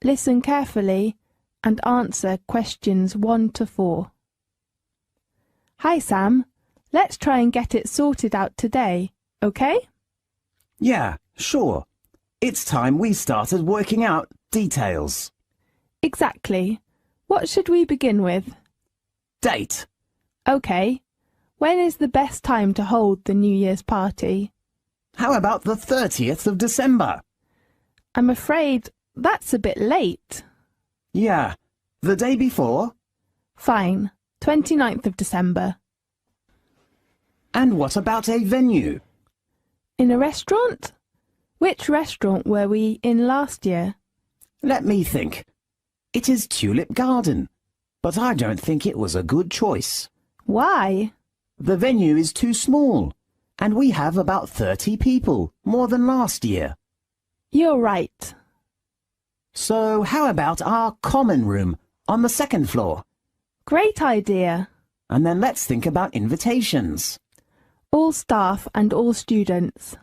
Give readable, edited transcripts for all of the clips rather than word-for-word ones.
Listen carefully and answer questions 1 to 4. Hi Sam, let's try and get it sorted out today, okay? Yeah, sure. It's time we started working out details. Exactly. What should we begin with? Date. Okay. When is the best time to hold the New Year's party? How about the 30th of December? I'm afraid that's a bit late. Yeah, the day before. Fine. 29th of December. And what about a venue? In a restaurant? Which restaurant were we in last year? Let me think. It is Tulip Garden, but I don't think it was a good choice. Why? The venue is too small, and we have about 30 people, more than last year. You're right. So how about our common room on the second floor? Great idea. And then let's think about invitations. All staff and all students.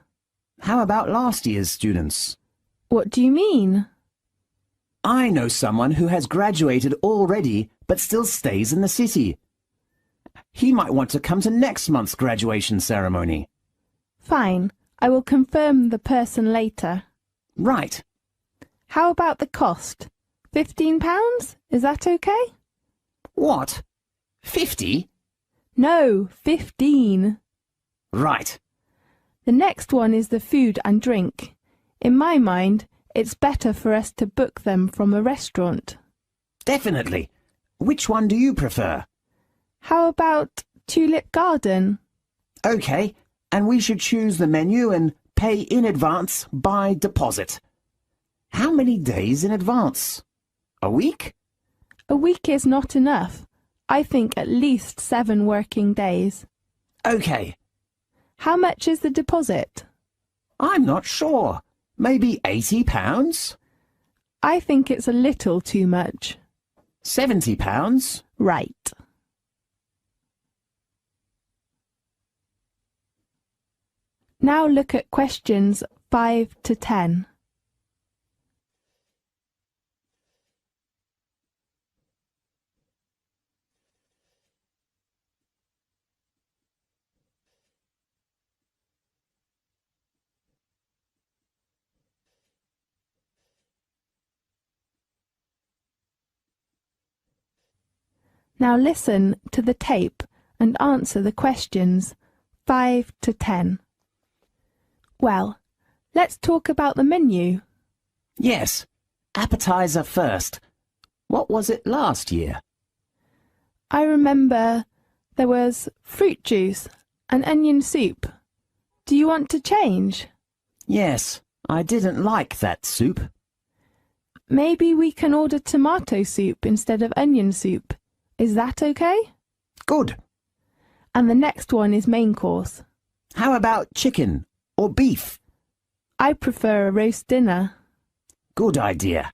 How about last year's students? What do you mean? I know someone who has graduated already but still stays in the city. He might want to come to next month's graduation ceremony. Fine. I will confirm the person later. Right. How about the cost? £15? Is that okay? What? 50? No, 15. Right. The next one is the food and drink. In my mind, it's better for us to book them from a restaurant. Definitely. Which one do you prefer? How about Tulip Garden? Okay, and we should choose the menu and pay in advance by deposit. How many days in advance? A week? A week is not enough. I think at least 7 working days. Okay. How much is the deposit? I'm not sure. Maybe £80? I think it's a little too much. £70? Right. Now look at questions 5 to 10. Now listen to the tape and answer the questions 5 to 10. Well, let's talk about the menu. Yes. Appetizer first. What was it last year? I remember there was fruit juice and onion soup. Do you want to change? Yes, I didn't like that soup. Maybe we can order tomato soup instead of onion soup. Is that okay? Good. And the next one is main course. How about chicken or beef? I prefer a roast dinner. Good idea.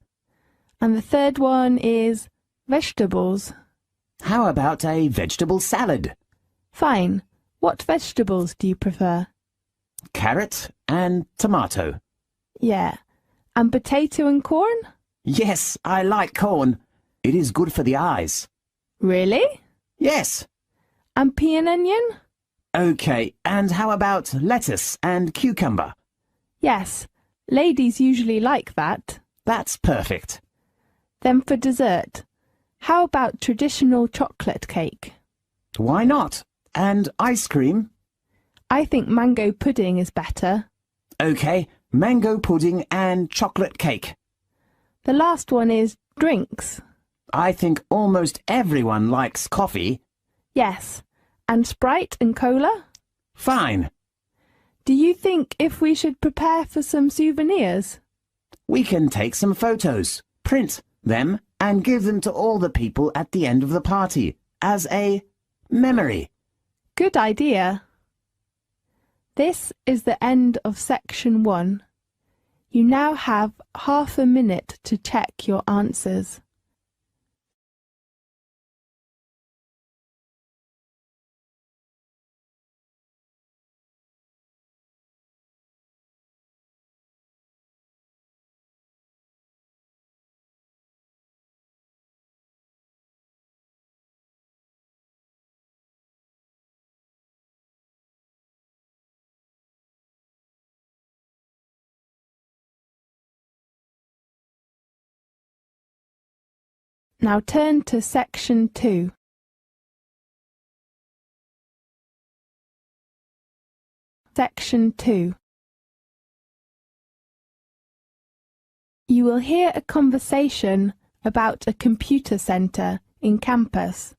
And the third one is vegetables. How about a vegetable salad? Fine. What vegetables do you prefer? Carrot and tomato. Yeah. And potato and corn? Yes, I like corn. It is good for the eyes. Really? Yes. And pea and onion? Okay, and how about lettuce and cucumber? Yes. Ladies usually like that. That's perfect. Then for dessert, how about traditional chocolate cake? Why not? And ice cream? I think mango pudding is better. Okay, mango pudding and chocolate cake. The last one is drinks. I think almost everyone likes coffee. Yes. And Sprite and cola? Fine. Do you think if we should prepare for some souvenirs? We can take some photos, print them, and give them to all the people at the end of the party as a memory. Good idea. This is the end of section 1. You now have half a minute to check your answers. Now turn to Section 2. Section 2. You will hear a conversation about a computer centre in campus.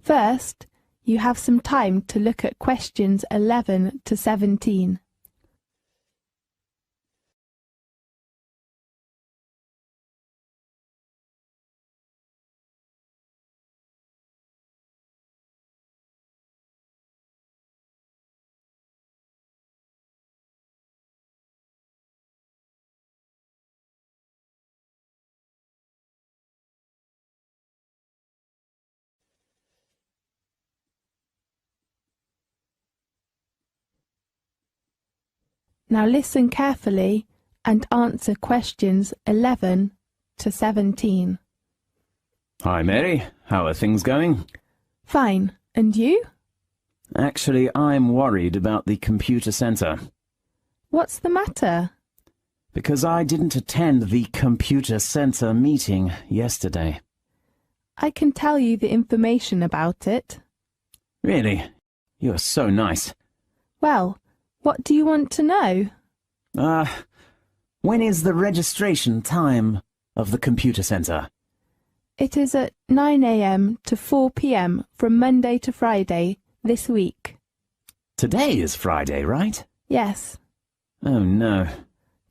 First, you have some time to look at questions 11 to 17. Now listen carefully and answer questions 11 to 17. Hi, Mary. How are things going? Fine. And you? Actually, I'm worried about the computer centre. What's the matter? Because I didn't attend the computer centre meeting yesterday. I can tell you the information about it. Really? You're so nice. Well, what do you want to know? When is the registration time of the computer centre? It is at 9 a.m. to 4 p.m. from Monday to Friday this week. Today is Friday, right? Yes. Oh, no.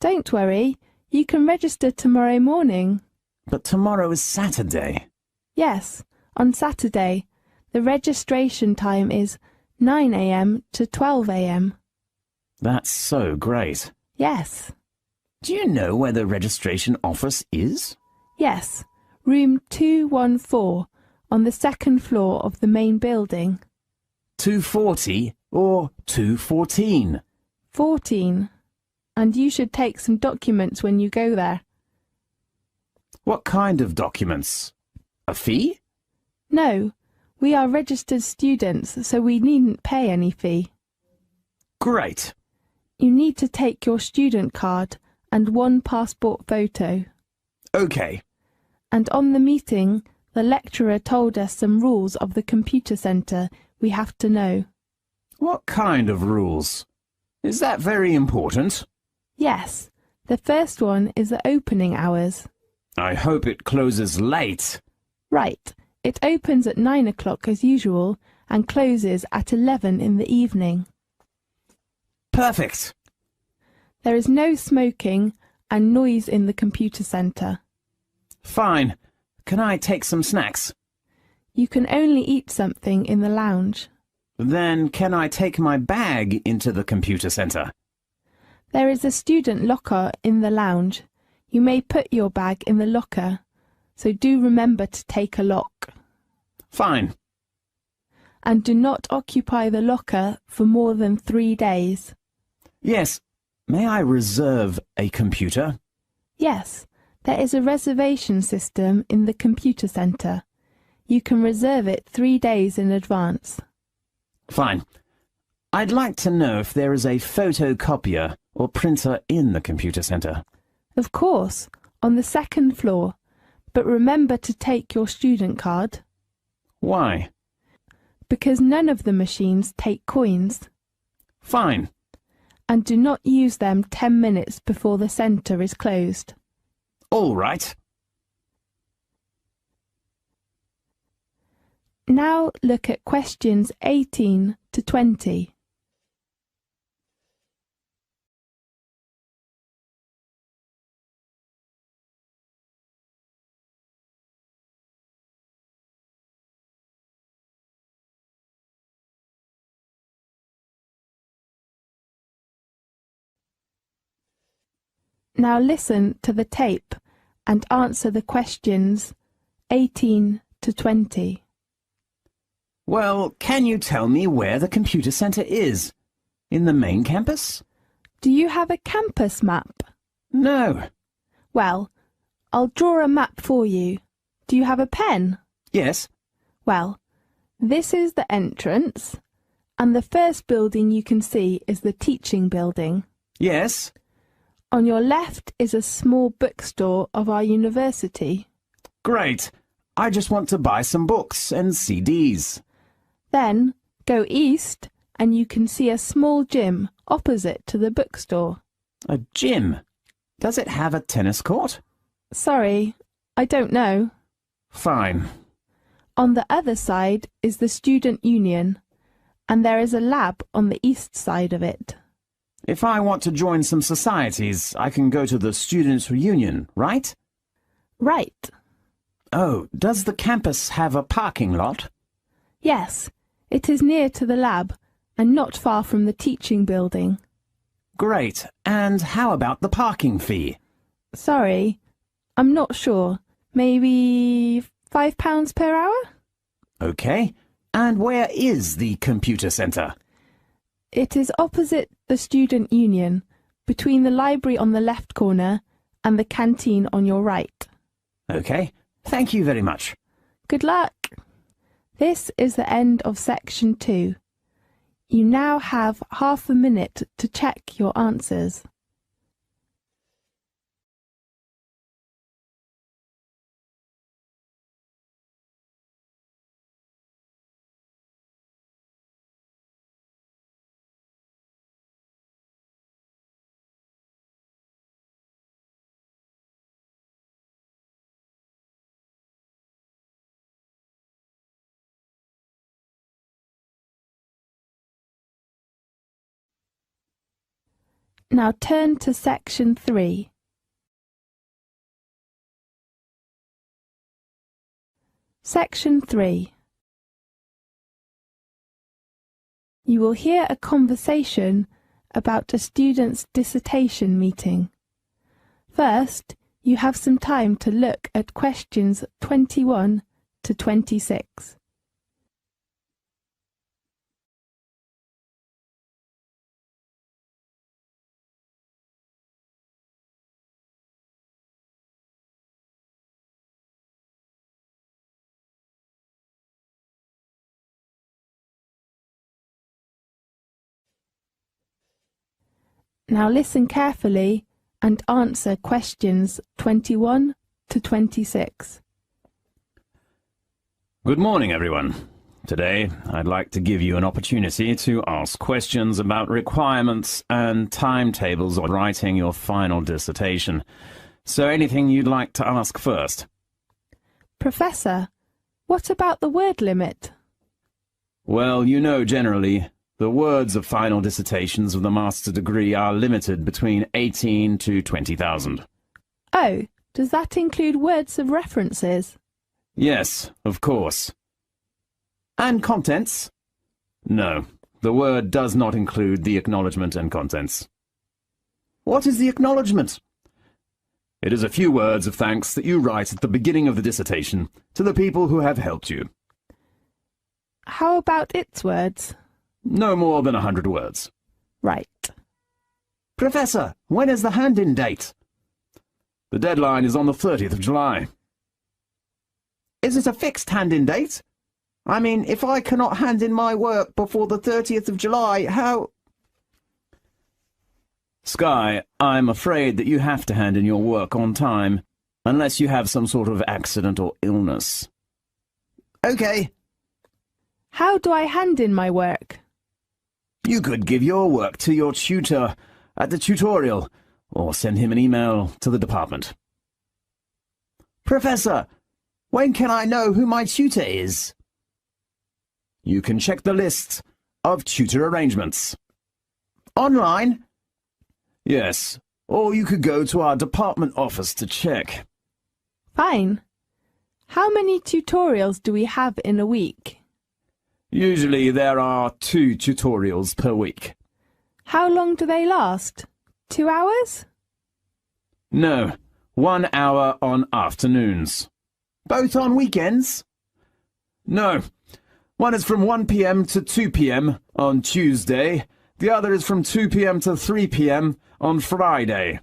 Don't worry, you can register tomorrow morning. But tomorrow is Saturday. Yes, on Saturday. The registration time is 9 a.m. to 12 a.m. That's so great. Yes. Do you know where the registration office is? Yes, room 214 on the second floor of the main building. 240 or 214? 14. And you should take some documents when you go there. What kind of documents? A fee? No, we are registered students, so we needn't pay any fee. Great. You need to take your student card and one passport photo. OK. And on the meeting, the lecturer told us some rules of the computer centre we have to know. What kind of rules? Is that very important? Yes, the first one is the opening hours. I hope it closes late. Right, it opens at 9 o'clock as usual and closes at 11 in the evening. Perfect. There is no smoking and noise in the computer centre. Fine. Can I take some snacks? You can only eat something in the lounge. Then can I take my bag into the computer centre? There is a student locker in the lounge. You may put your bag in the locker, so do remember to take a lock. Fine. And do not occupy the locker for more than 3 days. Yes. May I reserve a computer? Yes, there is a reservation system in the computer centre. You can reserve it 3 days in advance. Fine. I'd like to know if there is a photocopier or printer in the computer centre. Of course, on the second floor. But remember to take your student card. Why? Because none of the machines take coins. Fine. And do not use them 10 minutes before the centre is closed. All right. Now look at questions 18 to 20. Now listen to the tape and answer the questions 18 to 20. Well, can you tell me where the computer centre is? In the main campus? Do you have a campus map? No. Well, I'll draw a map for you. Do you have a pen? Yes. Well, this is the entrance, and the first building you can see is the teaching building. Yes. On your left is a small bookstore of our university. Great. I just want to buy some books and CDs. Then go east and you can see a small gym opposite to the bookstore. A gym? Does it have a tennis court? Sorry, I don't know. Fine. On the other side is the student union, and there is a lab on the east side of it. If I want to join some societies, I can go to the students' union, right? Right. Oh, does the campus have a parking lot? Yes, it is near to the lab and not far from the teaching building. Great. And how about the parking fee? Sorry, I'm not sure. Maybe £5 per hour? Okay. And where is the computer centre? It is opposite the student union, between the library on the left corner and the canteen on your right. Okay. Thank you very much. Good luck! This is the end of section 2. You now have half a minute to check your answers. Now turn to section 3. Section 3. You will hear a conversation about a student's dissertation meeting. First, you have some time to look at questions 21 to 26. Now listen carefully and answer questions 21 to 26. Good morning, everyone. Today, I'd like to give you an opportunity to ask questions about requirements and timetables of writing your final dissertation. So anything you'd like to ask first? Professor, what about the word limit? Well, you know generally, the words of final dissertations of the master's degree are limited between 18 to 20,000. Oh, does that include words of references? Yes, of course. And contents? No, the word does not include the acknowledgement and contents. What is the acknowledgement? It is a few words of thanks that you write at the beginning of the dissertation to the people who have helped you. How about its words? No more than 100 words. Right. Professor, when is the hand-in date? The deadline is on the 30th of July. Is it a fixed hand-in date? I mean, if I cannot hand in my work before the 30th of July, how... Sky, I'm afraid that you have to hand in your work on time, unless you have some sort of accident or illness. Okay. How do I hand in my work? You could give your work to your tutor at the tutorial, or send him an email to the department. Professor, when can I know who my tutor is? You can check the list of tutor arrangements. Online? Yes, or you could go to our department office to check. Fine. How many tutorials do we have in a week? Usually there are 2 tutorials per week. How long do they last? 2 hours? No, 1 hour on afternoons. Both on weekends? No, one is from 1 p.m. to 2 p.m. on Tuesday. The other is from 2 p.m. to 3 p.m. on Friday.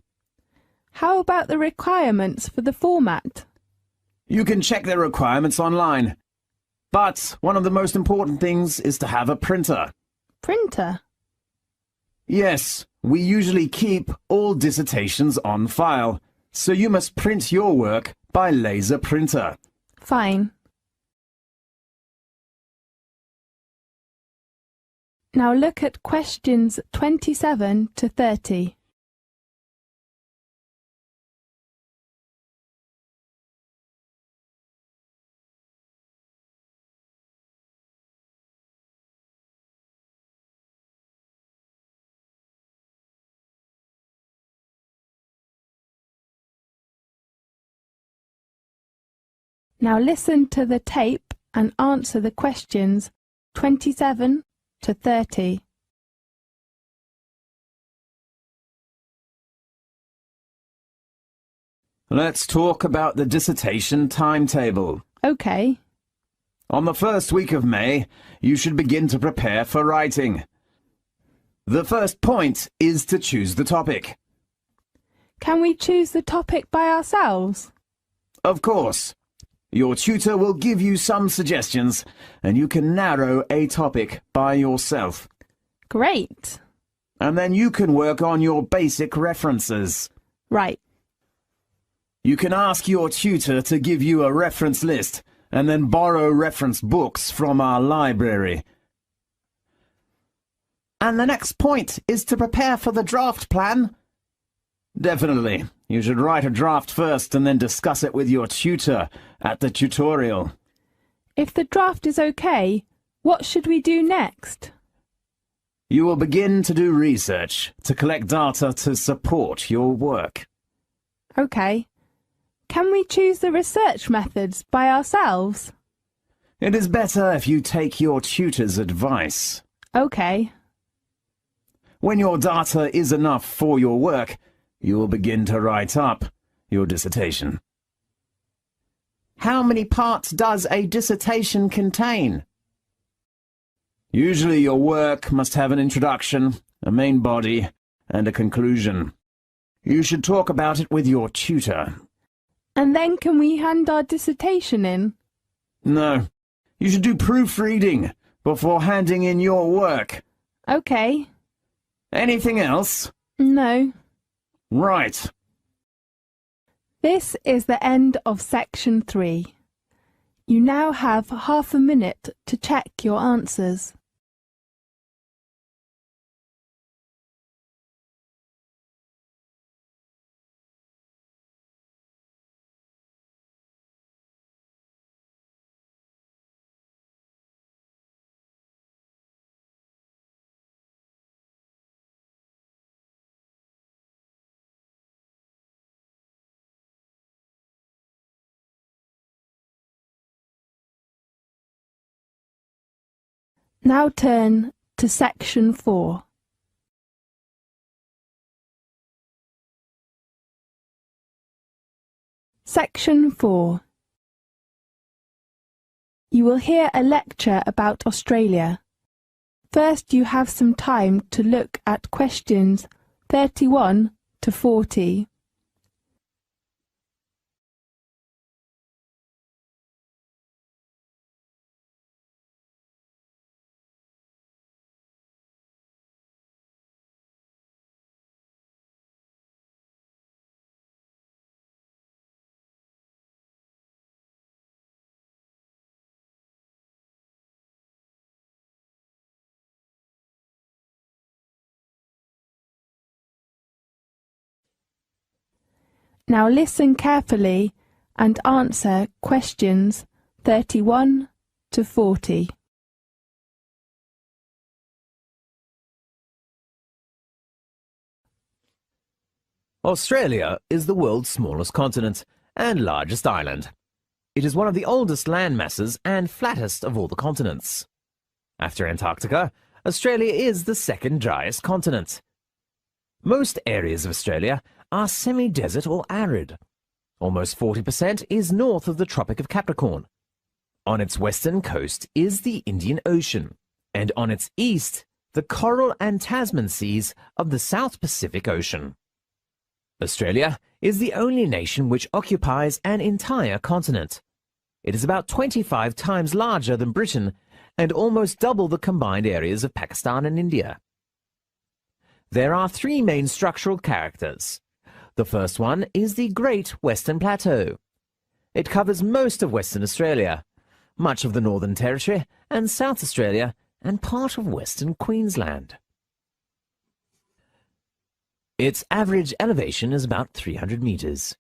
How about the requirements for the format? You can check their requirements online. But one of the most important things is to have a printer. Printer? Yes, we usually keep all dissertations on file, so you must print your work by laser printer. Fine. Now look at questions 27 to 30. Now listen to the tape and answer the questions 27 to 30. Let's talk about the dissertation timetable. Okay. On the first week of May, you should begin to prepare for writing. The first point is to choose the topic. Can we choose the topic by ourselves? Of course. Your tutor will give you some suggestions, and you can narrow a topic by yourself. Great. And then you can work on your basic references. Right. You can ask your tutor to give you a reference list, and then borrow reference books from our library. And the next point is to prepare for the draft plan. Definitely. You should write a draft first and then discuss it with your tutor at the tutorial. If the draft is okay, what should we do next? You will begin to do research to collect data to support your work. Okay. Can we choose the research methods by ourselves? It is better if you take your tutor's advice. Okay. When your data is enough for your work, you will begin to write up your dissertation. How many parts does a dissertation contain? Usually your work must have an introduction, a main body, and a conclusion. You should talk about it with your tutor. And then can we hand our dissertation in? No, you should do proofreading before handing in your work. Okay. Anything else? No. Right. This is the end of section 3. You now have half a minute to check your answers. Now turn to section 4. Section 4. You will hear a lecture about Australia. First, you have some time to look at questions 31 to 40. Now listen carefully and answer questions 31 to 40. Australia is the world's smallest continent and largest island. It is one of the oldest land masses and flattest of all the continents. After Antarctica, Australia is the second driest continent. Most areas of Australia are semi-desert or arid. Almost 40% is north of the Tropic of Capricorn. On its western coast is the Indian Ocean, and on its east, the Coral and Tasman Seas of the South Pacific Ocean. Australia is the only nation which occupies an entire continent. It is about 25 times larger than Britain and almost double the combined areas of Pakistan and India. There are 3 main structural characters. The first one is the Great Western Plateau. It covers most of Western Australia, much of the Northern Territory and South Australia, and part of Western Queensland. Its average elevation is about 300 metres.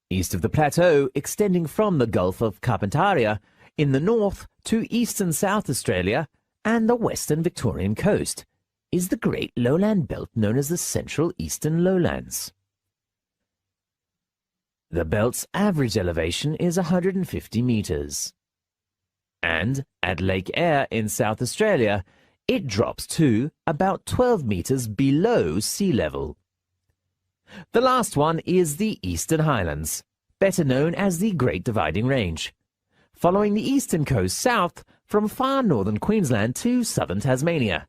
East of the plateau, extending from the Gulf of Carpentaria in the north to eastern South Australia and the western Victorian coast, is the great lowland belt known as the Central Eastern Lowlands. The belt's average elevation is 150 metres. And at Lake Eyre in South Australia, it drops to about 12 metres below sea level. The last one is the Eastern Highlands, better known as the Great Dividing Range, following the eastern coast south from far northern Queensland to southern Tasmania.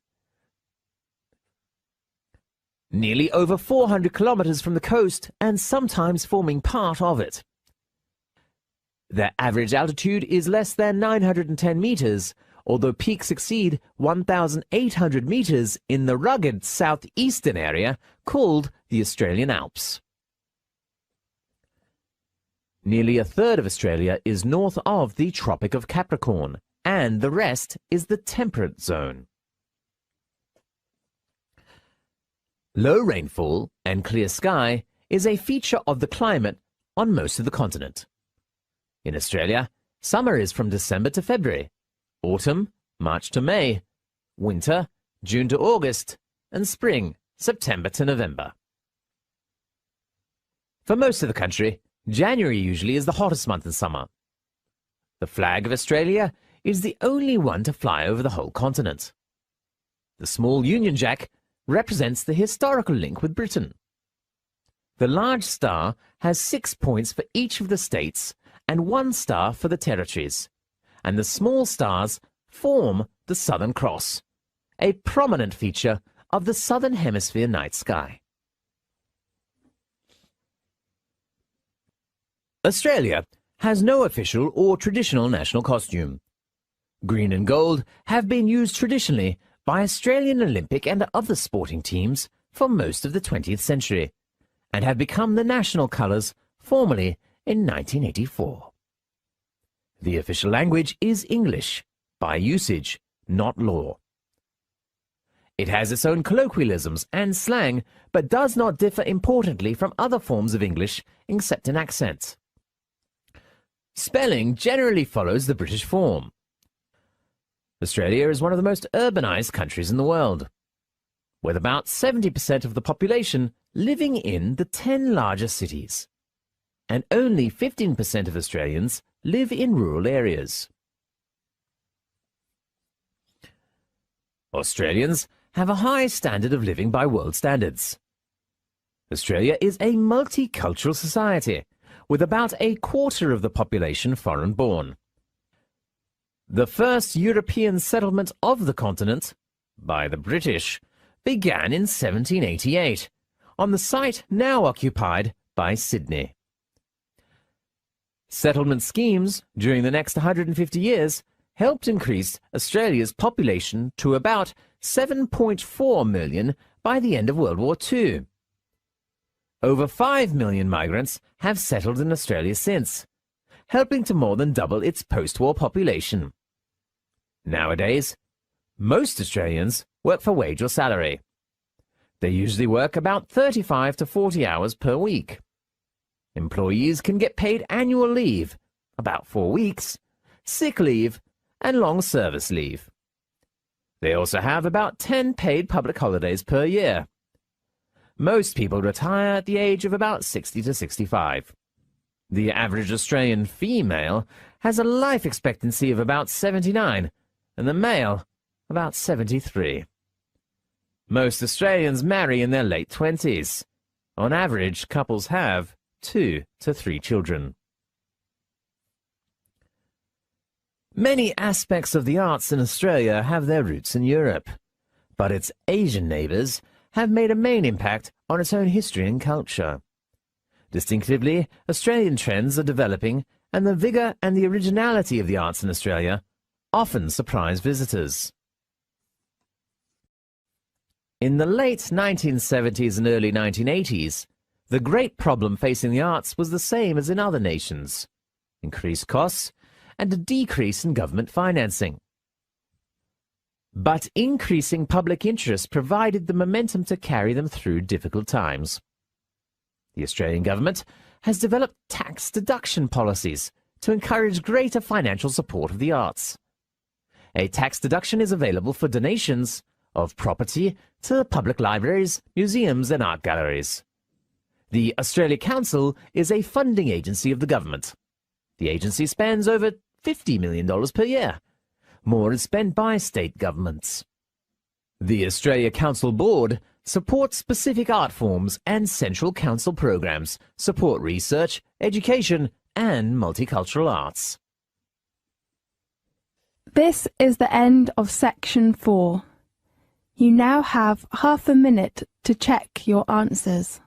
Nearly over 400 kilometres from the coast and sometimes forming part of it. Their average altitude is less than 910 metres, although peaks exceed 1,800 metres in the rugged southeastern area called the Australian Alps. Nearly a third of Australia is north of the Tropic of Capricorn, and the rest is the temperate zone. Low rainfall and clear sky is a feature of the climate on most of the continent. In Australia, summer is from December to February, autumn, March to May, winter, June to August, and spring, September to November. For most of the country, January usually is the hottest month in summer. The flag of Australia is the only one to fly over the whole continent. The small Union Jack represents the historical link with Britain. The large star has 6 points for each of the states and 1 star for the territories, and the small stars form the Southern Cross, a prominent feature of the Southern Hemisphere night sky. Australia has no official or traditional national costume. Green and gold have been used traditionally by Australian Olympic and other sporting teams for most of the 20th century, and have become the national colours formally in 1984. The official language is English, by usage, not law. It has its own colloquialisms and slang, but does not differ importantly from other forms of English except in accent. Spelling generally follows the British form. Australia is one of the most urbanised countries in the world, with about 70% of the population living in the 10 largest cities, and only 15% of Australians live in rural areas. Australians have a high standard of living by world standards. Australia is a multicultural society, with about a quarter of the population foreign-born. The first European settlement of the continent, by the British, began in 1788, on the site now occupied by Sydney. Settlement schemes during the next 150 years helped increase Australia's population to about 7.4 million by the end of World War II. Over 5 million migrants have settled in Australia since, helping to more than double its post-war population. Nowadays, most Australians work for wage or salary. They usually work about 35 to 40 hours per week. Employees can get paid annual leave, about 4 weeks, sick leave, and long service leave. They also have about 10 paid public holidays per year. Most people retire at the age of about 60 to 65. The average Australian female has a life expectancy of about 79, and the male about 73. Most Australians marry in their late 20s. On average, couples have 2 to 3 children. Many aspects of the arts in Australia have their roots in Europe, but its Asian neighbours have made a main impact on its own history and culture. Distinctively, Australian trends are developing, and the vigour and the originality of the arts in Australia often surprise visitors. In the late 1970s and early 1980s, the great problem facing the arts was the same as in other nations: increased costs, and a decrease in government financing. But increasing public interest provided the momentum to carry them through difficult times. The Australian government has developed tax deduction policies to encourage greater financial support of the arts. A tax deduction is available for donations of property to public libraries, museums and art galleries. The Australia Council is a funding agency of the government. The agency spends over $50 million per year. More is spent by state governments. The Australia Council Board supports specific art forms, and Central Council programs support research, education and multicultural arts. This is the end of section 4. You now have half a minute to check your answers.